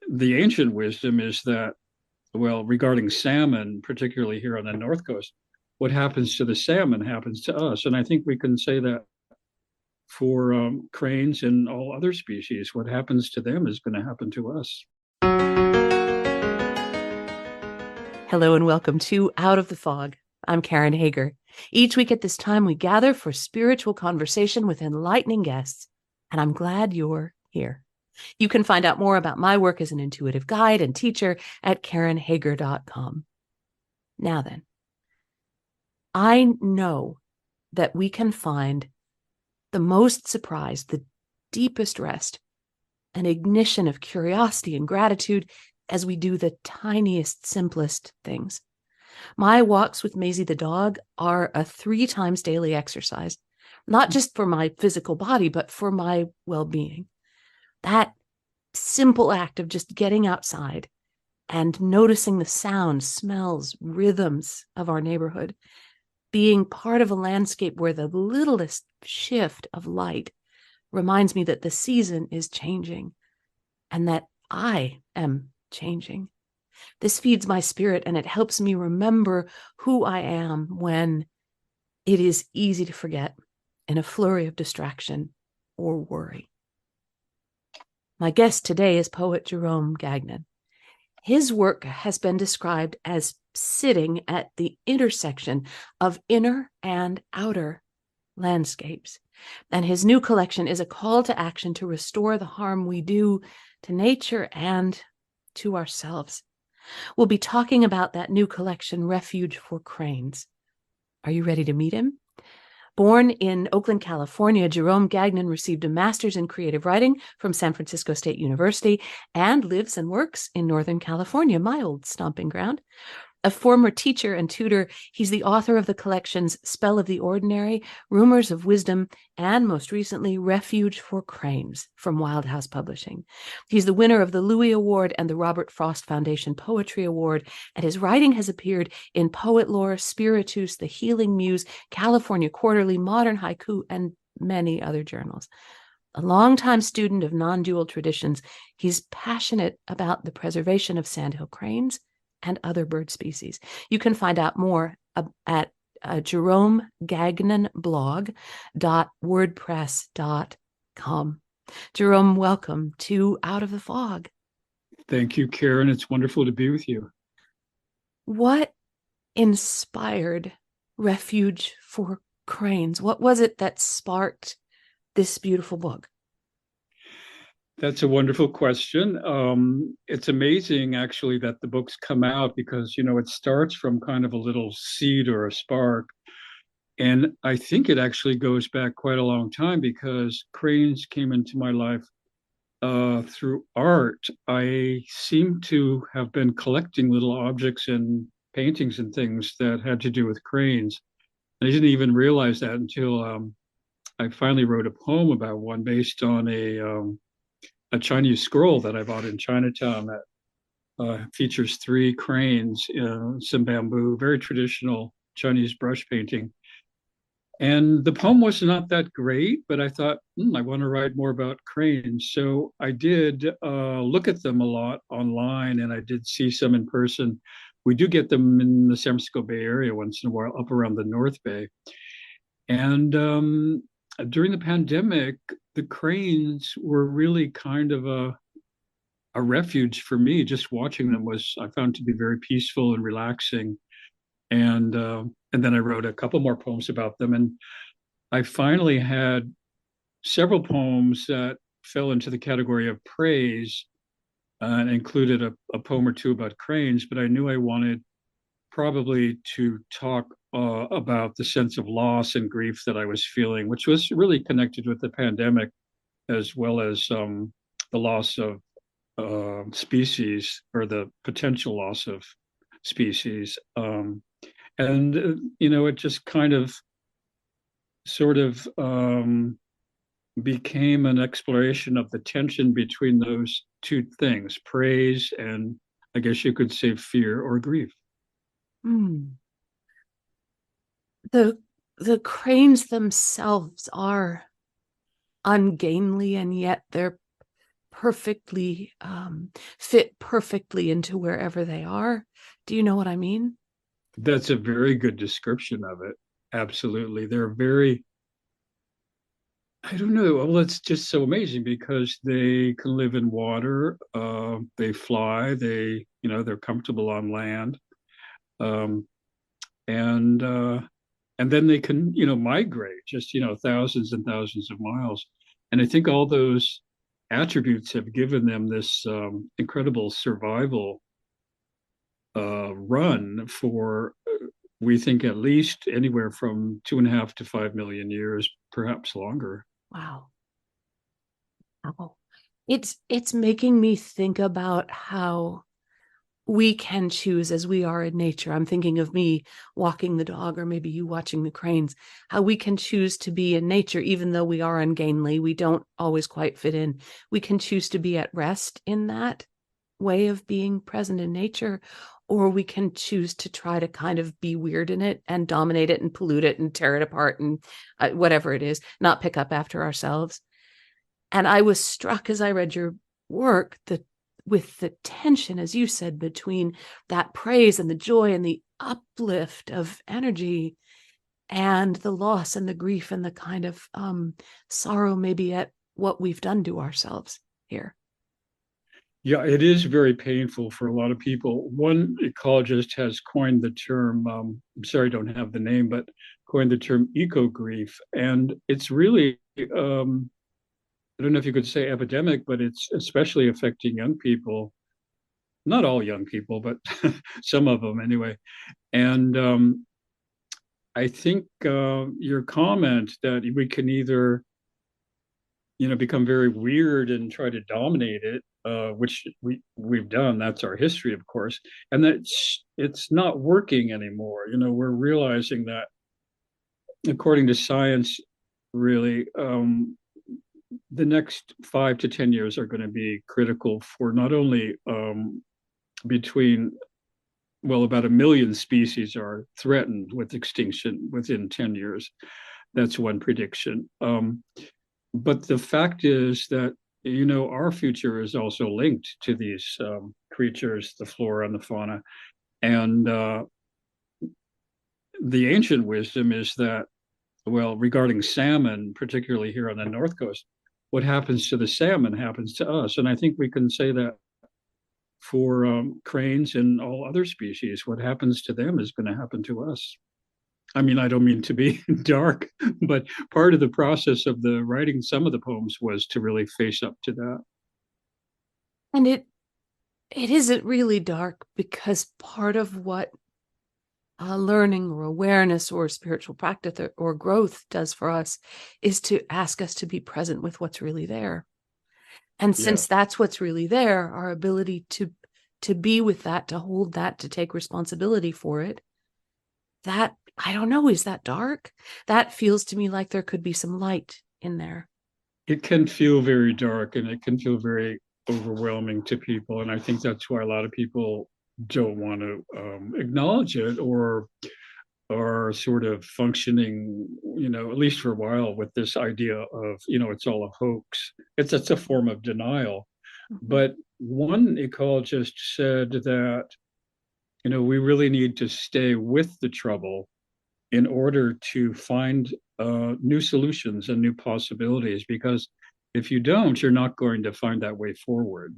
the ancient wisdom is that, well, regarding salmon, particularly here on the North Coast, what happens to the salmon happens to us. And I think we can say that for cranes and all other species, what happens to them is going to happen to us. Hello and welcome to Out of the Fog. I'm Karen Hager. Each week at this time, we gather for spiritual conversation with enlightening guests, and I'm glad you're here. You can find out more about my work as an intuitive guide and teacher at karenhager.com. Now then, I know that we can find the most surprise, the deepest rest, an ignition of curiosity and gratitude as we do the tiniest, simplest things. My walks with Maisie the dog are a 3 times daily exercise, not just for my physical body, but for my well-being. That simple act of just getting outside and noticing the sounds, smells, rhythms of our neighborhood, being part of a landscape where the littlest shift of light reminds me that the season is changing and that I am changing. This feeds my spirit and it helps me remember who I am when it is easy to forget in a flurry of distraction or worry. My guest today is poet Jerome Gagnon. His work has been described as sitting at the intersection of inner and outer landscapes. And his new collection is a call to action to restore the harm we do to nature and to ourselves. We'll be talking about that new collection, Refuge for Cranes. Are you ready to meet him? Born in Oakland, California, Jerome Gagnon received a master's in creative writing from San Francisco State University and lives and works in Northern California, my old stomping ground. A former teacher and tutor, he's the author of the collections Spell of the Ordinary, Rumors of Wisdom, and most recently, Refuge for Cranes from Wildhouse Publishing. He's the winner of the Louis Award and the Robert Frost Foundation Poetry Award, and his writing has appeared in Poet Lore, Spiritus, the Healing Muse, California Quarterly, Modern Haiku, and many other journals. A longtime student of non-dual traditions, he's passionate about the preservation of Sandhill Cranes and other bird species. You can find out more at jeromegagnonblog.wordpress.com. Jerome, welcome to Out of the Fog. Thank you, Karen. It's wonderful to be with you. What inspired Refuge for Cranes? What was it that sparked this beautiful book? That's a wonderful question. It's amazing, actually, that the books come out because, it starts from kind of a little seed or a spark. And I think it actually goes back quite a long time because cranes came into my life through art. I seem to have been collecting little objects and paintings and things that had to do with cranes. I didn't even realize that until I finally wrote a poem about one based on a Chinese scroll that I bought in Chinatown that features 3 cranes, some bamboo, very traditional Chinese brush painting. And the poem was not that great, but I thought, I want to write more about cranes. So I did look at them a lot online, and I did see some in person. We do get them in the San Francisco Bay Area once in a while, up around the North Bay. And during the pandemic, the cranes were really kind of a refuge for me. Just watching them I found to be very peaceful and relaxing. And then I wrote a couple more poems about them. And I finally had several poems that fell into the category of praise and included a poem or 2 about cranes. But I knew I wanted probably to talk about the sense of loss and grief that I was feeling, which was really connected with the pandemic, as well as the loss of species or the potential loss of species. It just kind of sort of became an exploration of the tension between those 2 things, praise and, I guess you could say, fear or grief. The cranes themselves are ungainly, and yet they're perfectly fit perfectly into wherever they are. Do you know what I mean? That's a very good description of it. Absolutely. They're very, I don't know. Well, it's just so amazing because they can live in water. They fly. They're comfortable on land. Um, and and then they can, migrate just, thousands and thousands of miles. And I think all those attributes have given them this incredible survival run for, we think, at least anywhere from 2.5 to 5 million years, perhaps longer. Wow. Wow. It's making me think about how we can choose as we are in nature. I'm thinking of me walking the dog, or maybe you watching the cranes, how we can choose to be in nature, even though we are ungainly. We don't always quite fit in. We can choose to be at rest in that way of being present in nature, or we can choose to try to kind of be weird in it and dominate it and pollute it and tear it apart and whatever it is, not pick up after ourselves. And I was struck as I read your work with the tension, as you said, between that praise and the joy and the uplift of energy and the loss and the grief and the kind of sorrow maybe at what we've done to ourselves here. Yeah, it is very painful for a lot of people. One ecologist has coined the term, I'm sorry, I don't have the name, but coined the term eco grief. And it's really, I don't know if you could say epidemic, but it's especially affecting young people. Not all young people, but some of them anyway. And I think your comment that we can either, become very weird and try to dominate it, which we've done. That's our history, of course, and it's not working anymore. We're realizing that, according to science, really, the next 5 to 10 years are going to be critical for not only between, well, about 1 million species are threatened with extinction within 10 years. That's one prediction. But the fact is that, our future is also linked to these creatures, the flora and the fauna. And the ancient wisdom is that, well, regarding salmon, particularly here on the North Coast, what happens to the salmon happens to us. And I think we can say that for cranes and all other species, what happens to them is going to happen to us. I mean, I don't mean to be dark, but part of the process of the writing some of the poems was to really face up to that. And it isn't really dark, because part of what learning or awareness or spiritual practice or growth does for us is to ask us to be present with what's really there. And since Yes. that's what's really there, our ability to be with that, to hold that, to take responsibility for it, that, I don't know, is that dark? That feels to me like there could be some light in there. It can feel very dark and it can feel very overwhelming to people. And I think that's why a lot of people don't want to acknowledge it, or are sort of functioning, at least for a while, with this idea of, it's all a hoax. It's a form of denial. Mm-hmm. But one ecologist said that, we really need to stay with the trouble in order to find new solutions and new possibilities, because if you don't, you're not going to find that way forward.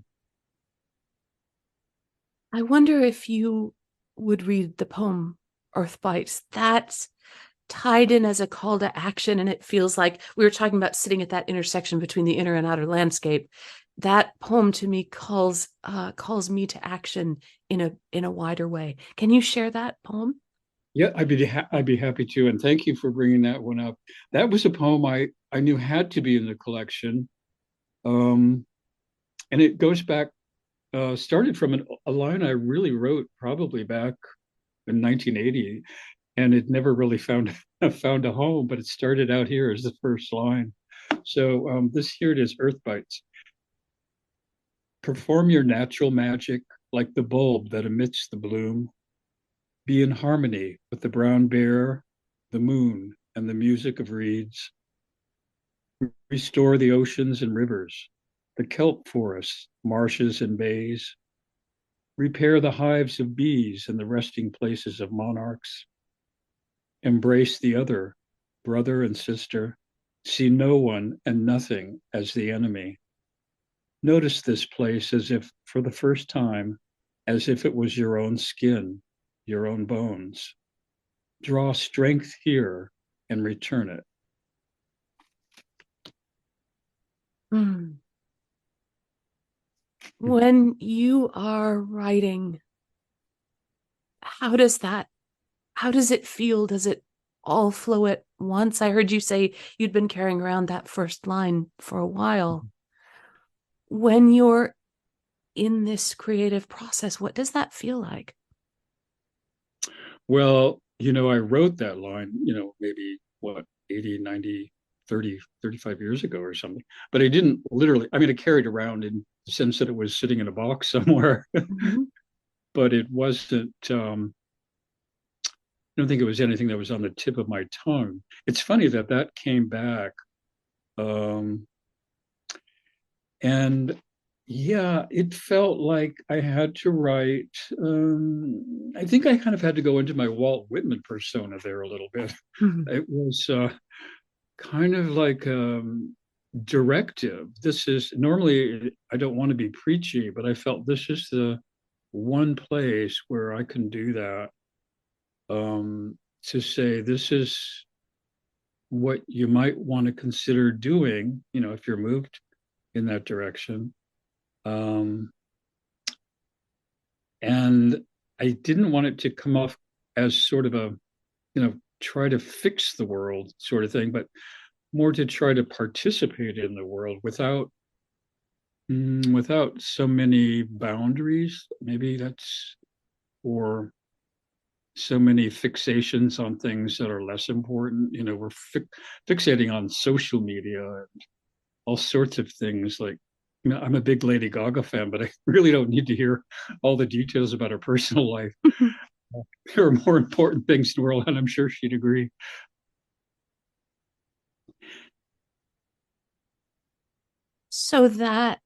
I wonder if you would read the poem Earth Bites. That's tied in as a call to action, and it feels like we were talking about sitting at that intersection between the inner and outer landscape. That poem to me calls me to action in a wider way. Can you share that poem? Yeah, I'd be happy to, and thank you for bringing that one up. That was a poem I knew had to be in the collection, and it goes back, started from a line I really wrote probably back in 1980, and it never really found a home, but it started out here as the first line. So here it is: Earth Bites. Perform your natural magic like the bulb that emits the bloom. Be in harmony with the brown bear, the moon, and the music of reeds. Restore the oceans and rivers. the kelp forests, marshes, and bays. Repair the hives of bees and the resting places of monarchs. Embrace the other, brother and sister. See no one and nothing as the enemy. Notice this place as if for the first time, as if it was your own skin, your own bones. Draw strength here and return it. Mm. When you are writing, how does it feel? Does it all flow at once? I heard you say you'd been carrying around that first line for a while. When you're in this creative process, what does that feel like? Well, I wrote that line, maybe what, 80, 90, 30, 35 years ago or something. But I didn't literally, I carried around in the sense that it was sitting in a box somewhere. Mm-hmm. But it wasn't, I don't think it was anything that was on the tip of my tongue. It's funny that came back. Um, and yeah, it felt like I had to write. I think I kind of had to go into my Walt Whitman persona there a little bit. Mm-hmm. It was kind of like directive. This is normally, I don't want to be preachy, but I felt this is the one place where I can do that. To say this is what you might want to consider doing, if you're moved in that direction. Um, and I didn't want it to come off as sort of a, try to fix the world sort of thing, but more to try to participate in the world without so many boundaries. Maybe that's, or so many fixations on things that are less important. We're fixating on social media and all sorts of things. Like, I'm a big Lady Gaga fan, but I really don't need to hear all the details about her personal life. There are more important things in the world, and I'm sure she'd agree. So that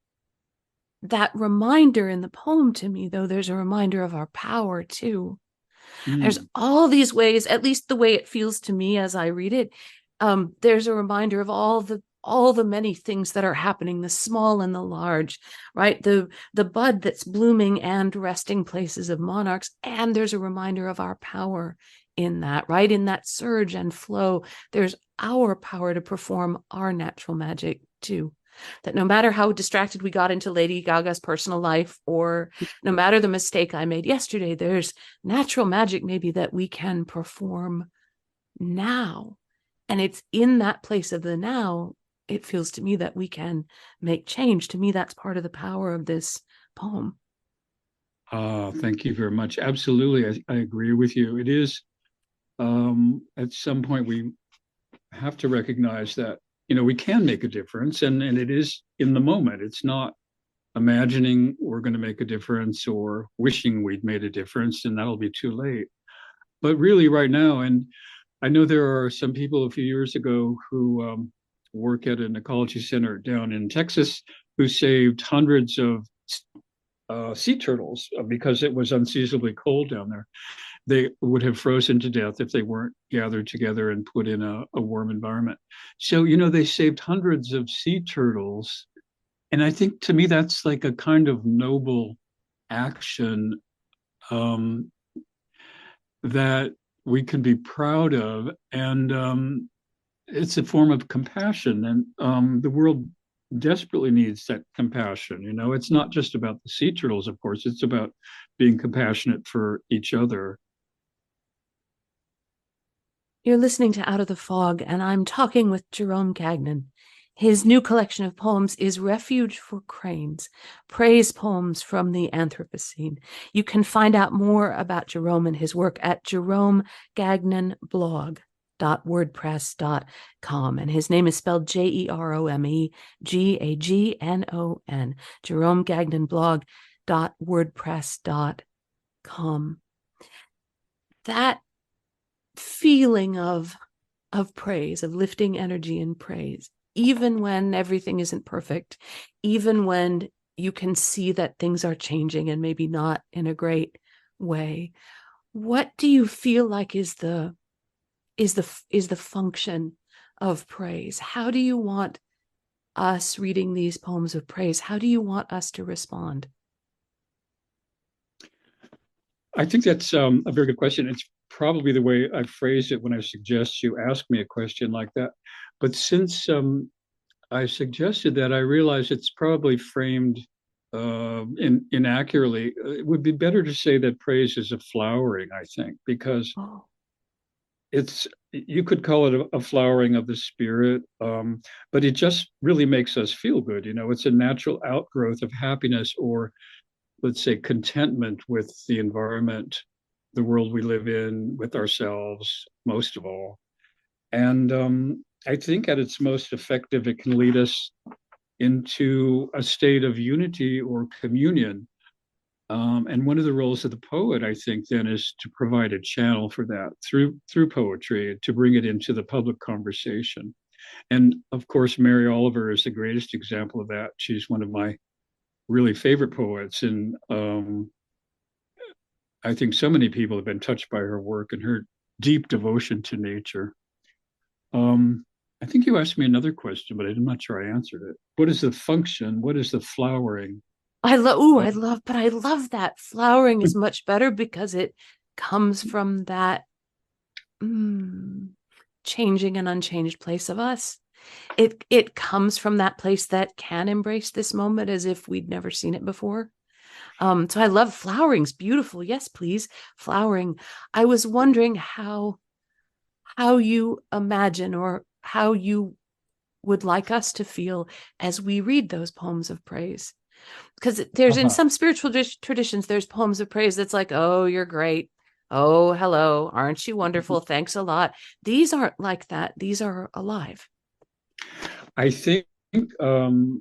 reminder in the poem to me, though, there's a reminder of our power too. There's all these ways, at least the way it feels to me as I read it. There's a reminder of all the many things that are happening, the small and the large, right? The bud that's blooming and resting places of monarchs. And there's a reminder of our power in that, right? In that surge and flow, there's our power to perform our natural magic too. That no matter how distracted we got into Lady Gaga's personal life, or no matter the mistake I made yesterday, there's natural magic maybe that we can perform now. And it's in that place of the now, it feels to me that we can make change. To me, that's part of the power of this poem. Thank you very much. Absolutely. I agree with you. It is, at some point, we have to recognize that we can make a difference, and it is in the moment. It's not imagining we're going to make a difference or wishing we'd made a difference, and that'll be too late. But really, right now, and I know there are some people a few years ago who work at an ecology center down in Texas who saved hundreds of sea turtles because it was unseasonably cold down there. They would have frozen to death if they weren't gathered together and put in a warm environment. So, they saved hundreds of sea turtles. And I think to me, that's like a kind of noble action that we can be proud of. And it's a form of compassion. And the world desperately needs that compassion. It's not just about the sea turtles, of course, it's about being compassionate for each other. You're listening to Out of the Fog, and I'm talking with Jerome Gagnon. His new collection of poems is Refuge for Cranes, praise poems from the Anthropocene. You can find out more about Jerome and his work at jeromegagnonblog.wordpress.com. And his name is spelled JeromeGagnon, jeromegagnonblog.wordpress.com. That feeling of praise, of lifting energy and praise, even when everything isn't perfect, even when you can see that things are changing and maybe not in a great way. What do you feel like is the function of praise? How do you want us reading these poems of praise? How do you want us to respond? I think that's a very good question. It's probably the way I phrased it when I suggest you ask me a question like that. But since I suggested that, I realize it's probably framed inaccurately. It would be better to say that praise is a flowering, I think, because Oh, it's you could call it a flowering of the spirit, but it just really makes us feel good. It's a natural outgrowth of happiness, or let's say contentment with the environment, the world we live in, with ourselves, most of all. And I think at its most effective, it can lead us into a state of unity or communion. And one of the roles of the poet, I think, then is to provide a channel for that through poetry, to bring it into the public conversation. And of course, Mary Oliver is the greatest example of that. She's one of my really favorite poets, and I think so many people have been touched by her work and her deep devotion to nature. Um, I think you asked me another question, but I'm not sure I answered it. What is the function? What is the flowering? I love that flowering is much better because it comes from that changing and unchanged place of us. It comes from that place that can embrace this moment as if we'd never seen it before. So I love flowering's beautiful. Yes, please, flowering. I was wondering how you imagine or how you would like us to feel as we read those poems of praise. Because there's in Uh-huh. some spiritual traditions, there's poems of praise that's like, oh, you're great. Oh, hello. Aren't you wonderful? Thanks a lot. These aren't like that. These are alive. I think the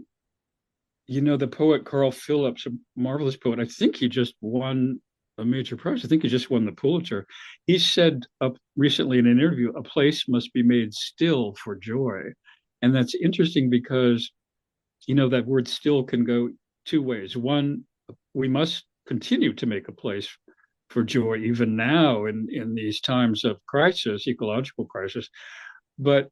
poet Carl Phillips, a marvelous poet. I think he just won a major prize. I think he just won the Pulitzer. He said up recently in an interview, "A place must be made still for joy," and that's interesting because that word "still" can go two ways. One, we must continue to make a place for joy even now in these times of crisis, ecological crisis. But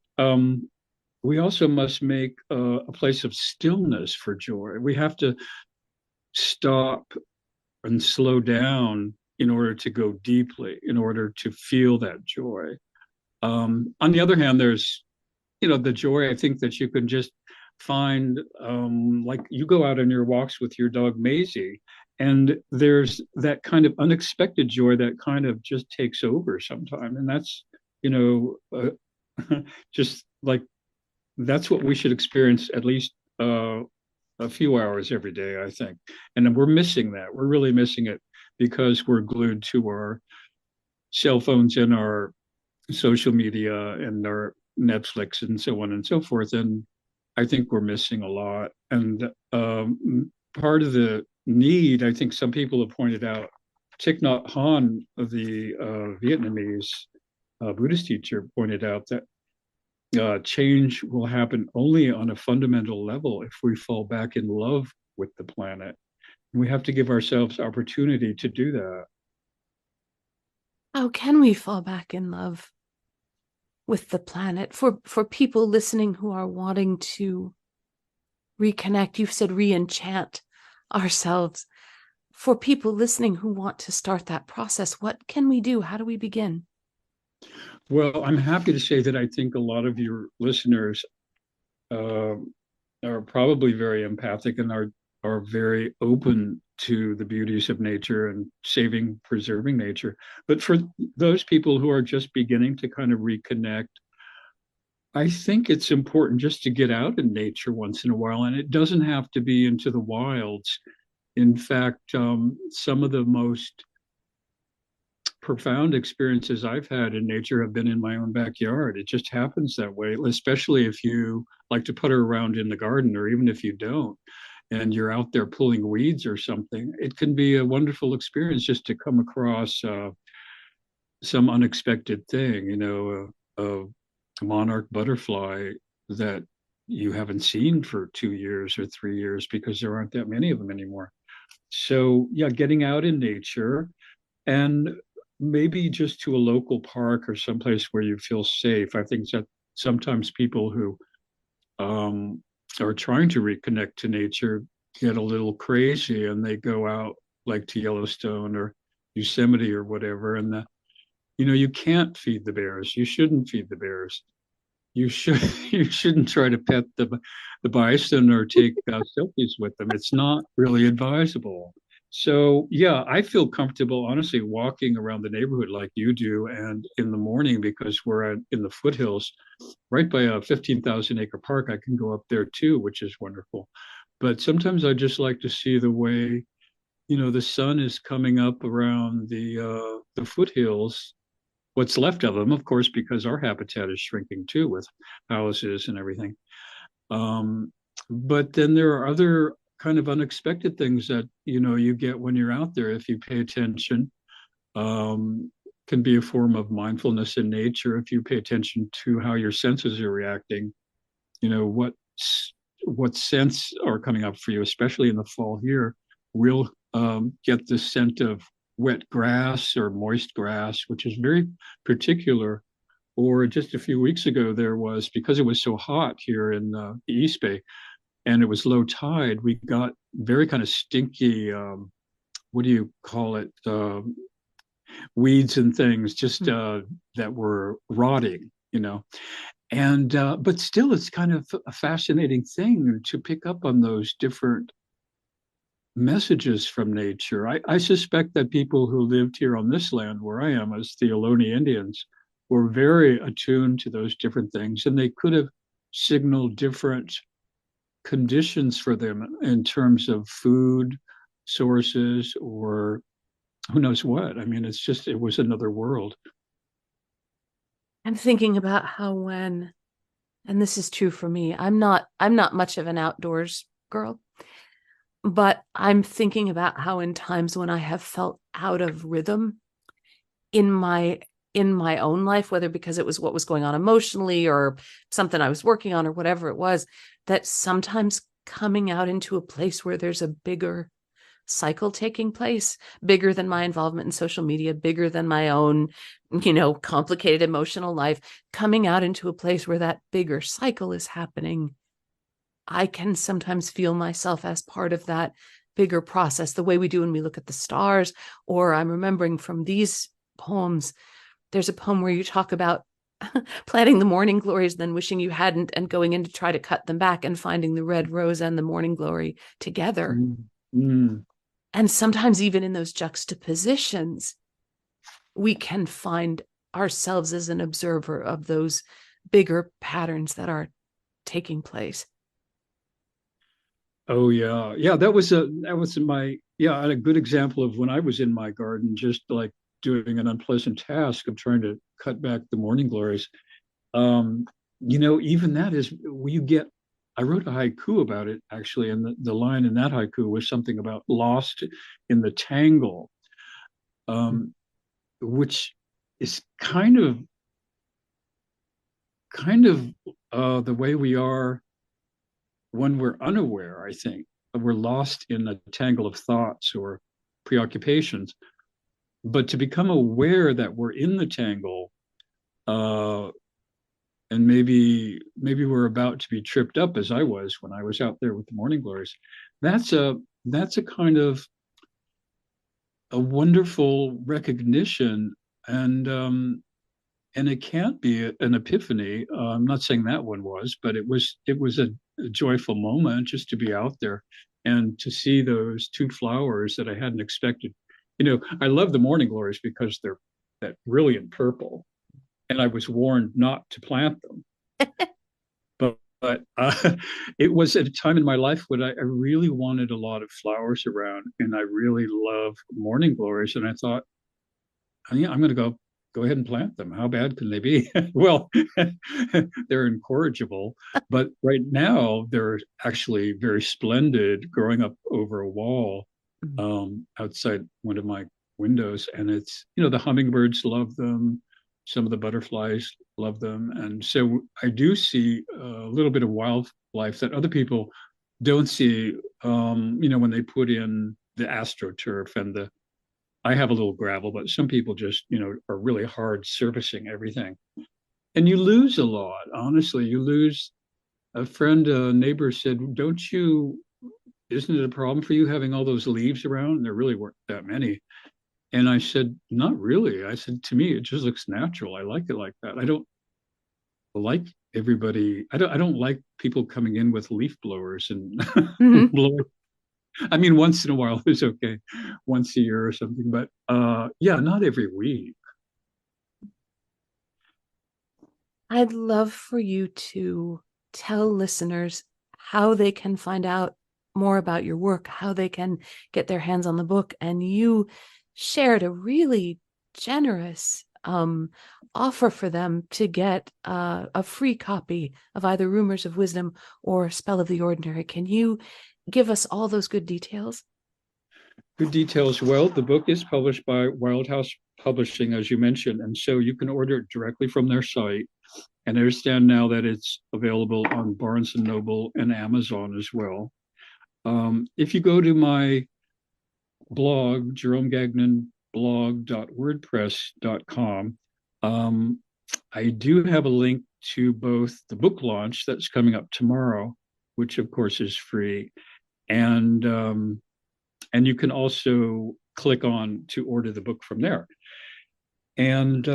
we also must make a place of stillness for joy. We have to stop and slow down in order to go deeply, in order to feel that joy. On the other hand, there's, the joy I think that you can just find, like you go out on your walks with your dog Maisie, and there's that kind of unexpected joy that kind of just takes over sometime. And that's, just like that's what we should experience at least a few hours every day, I think. And we're missing that. We're really missing it because we're glued to our cell phones and our social media and our Netflix and so on and so forth. And I think we're missing a lot. And part of the need, I think some people have pointed out, Thich Nhat Hanh, the Vietnamese Buddhist teacher, pointed out that change will happen only on a fundamental level if we fall back in love with the planet. And we have to give ourselves opportunity to do that. How can we fall back in love with the planet? For people listening who are wanting to reconnect, you've said re-enchant ourselves. For people listening who want to start that process, what can we do? How do we begin? Well, I'm happy to say that I think a lot of your listeners are probably very empathic and are very open to the beauties of nature and preserving nature. But for those people who are just beginning to kind of reconnect, I think it's important just to get out in nature once in a while, and it doesn't have to be into the wilds. In fact, some of the most profound experiences I've had in nature have been in my own backyard. It just happens that way, especially if you like to putter around in the garden, or even if you don't, and you're out there pulling weeds or something. It can be a wonderful experience just to come across some unexpected thing, a monarch butterfly that you haven't seen for 2 years or 3 years because there aren't that many of them anymore. So yeah, getting out in nature and maybe just to a local park or someplace where you feel safe. I think that sometimes people who um, are trying to reconnect to nature get a little crazy and they go out like to Yellowstone or Yosemite or whatever. And you can't feed the bears. You shouldn't feed the bears. You should you shouldn't try to pet the bison or take selfies with them. It's not really advisable. So yeah, I feel comfortable honestly walking around the neighborhood like you do, and in the morning because we're in the foothills, right by a 15,000 acre park. I can go up there too, which is wonderful. But sometimes I just like to see the way the sun is coming up around the foothills, what's left of them, of course, because our habitat is shrinking too with houses and everything. But then there are other kind of unexpected things that you get when you're out there if you pay attention. Um, can be a form of mindfulness in nature if you pay attention to how your senses are reacting. What scents are coming up for you, especially in the fall here. We'll get the scent of wet grass or moist grass, which is very particular. Or just a few weeks ago, there was, because it was so hot here in the East Bay and it was low tide, we got very kind of stinky, what do you call it? Weeds and things just that were rotting. And but still, it's kind of a fascinating thing to pick up on those different messages from nature. I suspect that people who lived here on this land where I am as the Ohlone Indians were very attuned to those different things, and they could have signaled different conditions for them in terms of food sources or who knows what. I mean, it was another world. I'm thinking about how and this is true for me, I'm not much of an outdoors girl, but I'm thinking about how in times when I have felt out of rhythm in my own life, whether because it was what was going on emotionally or something I was working on or whatever it was, that sometimes coming out into a place where there's a bigger cycle taking place, bigger than my involvement in social media, bigger than my own, complicated emotional life, coming out into a place where that bigger cycle is happening, I can sometimes feel myself as part of that bigger process, the way we do when we look at the stars. Or I'm remembering from these poems, there's a poem where you talk about planting the morning glories, then wishing you hadn't, and going in to try to cut them back and finding the red rose and the morning glory together. Mm. And sometimes even in those juxtapositions, we can find ourselves as an observer of those bigger patterns that are taking place. Oh yeah. Yeah, that was a good example of when I was in my garden, just like doing an unpleasant task of trying to cut back the morning glories. Um, even that is I wrote a haiku about it actually, and the line in that haiku was something about lost in the tangle, which is kind of the way we are when we're unaware. I think we're lost in a tangle of thoughts or preoccupations, but to become aware that we're in the tangle, uh, and maybe we're about to be tripped up as I was when I was out there with the morning glories. That's a kind of a wonderful recognition, and it can't be an epiphany. I'm not saying that one was, but it was a joyful moment just to be out there and to see those two flowers that I hadn't expected. I love the morning glories because they're that brilliant purple, and I was warned not to plant them. But it was at a time in my life when I really wanted a lot of flowers around, and I really love morning glories. And I thought, yeah, I'm going to go ahead and plant them. How bad can they be? Well, they're incorrigible, but right now they're actually very splendid, growing up over a wall outside one of my windows, and it's the hummingbirds love them. Some of the butterflies love them. And so I do see a little bit of wildlife that other people don't see, when they put in the AstroTurf and I have a little gravel, but some people just, are really hard surfacing everything. And you lose a lot, honestly. You lose a neighbor said, isn't it a problem for you having all those leaves around? And there really weren't that many. And I said, not really. I said, to me, it just looks natural. I like it like that. I don't like everybody. I don't like people coming in with leaf blowers and Mhm. blowing. I mean, once in a while it's okay, once a year or something. But yeah, not every week. I'd love for you to tell listeners how they can find out more about your work, how they can get their hands on the book. And you shared a really generous offer for them to get a free copy of either Rumors of Wisdom or Spell of the Ordinary. Can you give us all those good details? Good details. Well, the book is published by Wildhouse Publishing, as you mentioned, and so you can order it directly from their site. And I understand now that it's available on Barnes and Noble and Amazon as well. If you go to my blog, jeromegagnonblog.wordpress.com, I do have a link to both the book launch that's coming up tomorrow, which of course is free, and you can also click on to order the book from there. And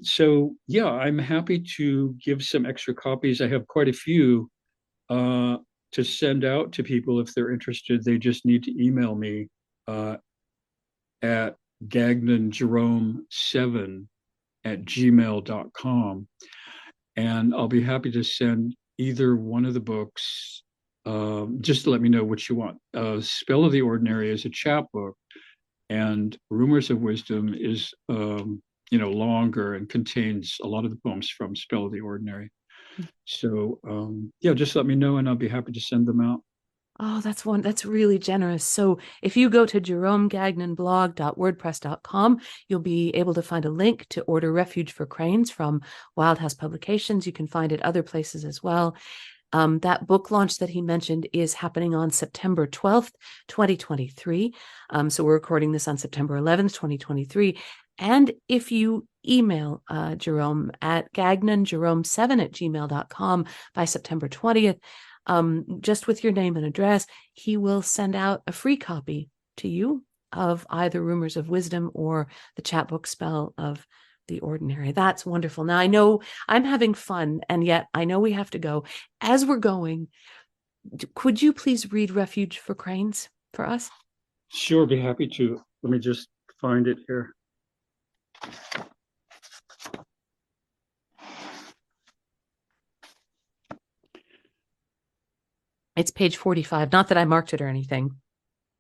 so, yeah, I'm happy to give some extra copies. I have quite a few to send out to people if they're interested. They just need to email me at gagnonjerome7@gmail.com. And I'll be happy to send either one of the books. Just to let me know what you want. Spell of the Ordinary is a chapbook, and Rumors of Wisdom is longer and contains a lot of the poems from Spell of the Ordinary. So yeah, just let me know and I'll be happy to send them out. Oh, that's really generous. So if you go to jeromegagnonblog.wordpress.com, you'll be able to find a link to order Refuge for Cranes from Wildhouse Publications. You can find it other places as well. That book launch that he mentioned is happening on September 12th, 2023. So we're recording this on September 11th, 2023. And if you email Jerome at gagnonjerome7@gmail.com by September 20th, just with your name and address, he will send out a free copy to you of either Rumors of Wisdom or the chapbook Spell of the Ordinary. That's wonderful. Now, I know I'm having fun, and yet I know we have to go. As we're going, could you please read Refuge for Cranes for us? Sure, be happy to. Let me just find it here. It's page 45. Not that I marked it or anything,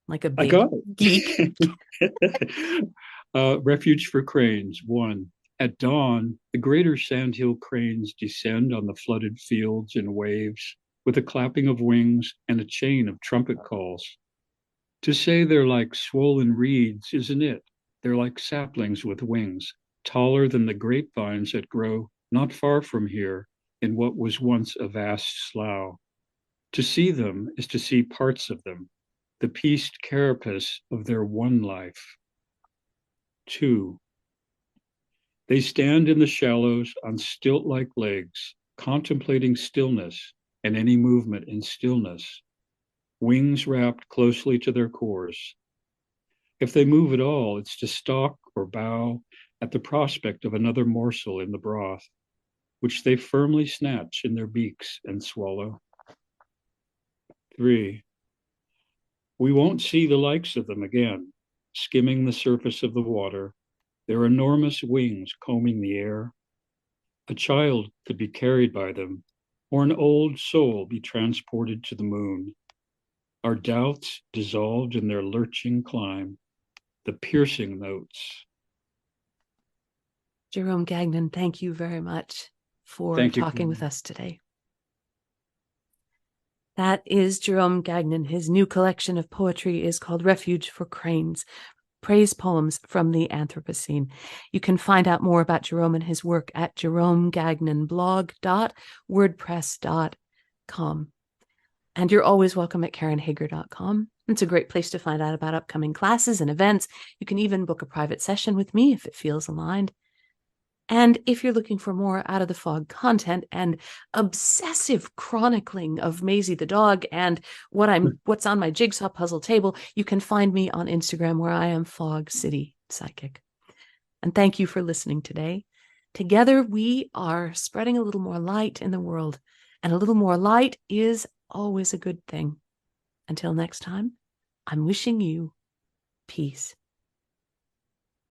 like a I big got it. geek. Refuge for Cranes. 1. At dawn, the greater Sandhill Cranes descend on the flooded fields in waves with a clapping of wings and a chain of trumpet calls. To say they're like swollen reeds isn't it. They're like saplings with wings, taller than the grapevines that grow not far from here in what was once a vast slough. To see them is to see parts of them, the pieced carapace of their one life. 2. They stand in the shallows on stilt-like legs, contemplating stillness and any movement in stillness, wings wrapped closely to their cores. If they move at all, it's to stalk or bow at the prospect of another morsel in the broth, which they firmly snatch in their beaks and swallow. 3. We won't see the likes of them again, skimming the surface of the water, their enormous wings combing the air. A child could be carried by them, or an old soul be transported to the moon. Our doubts dissolved in their lurching climb, the piercing notes. Jerome Gagnon, thank you very much for Thank you, talking with Karen. us today. That is Jerome Gagnon. His new collection of poetry is called Refuge for Cranes, praise poems from the Anthropocene. You can find out more about Jerome and his work at jeromegagnonblog.wordpress.com. And you're always welcome at karenhager.com. It's a great place to find out about upcoming classes and events. You can even book a private session with me if it feels aligned. And if you're looking for more Out of the Fog content and obsessive chronicling of Maisie the dog and what's on my jigsaw puzzle table, you can find me on Instagram, where I am Fog City Psychic. And thank you for listening today. Together, we are spreading a little more light in the world, and a little more light is always a good thing. Until next time, I'm wishing you peace.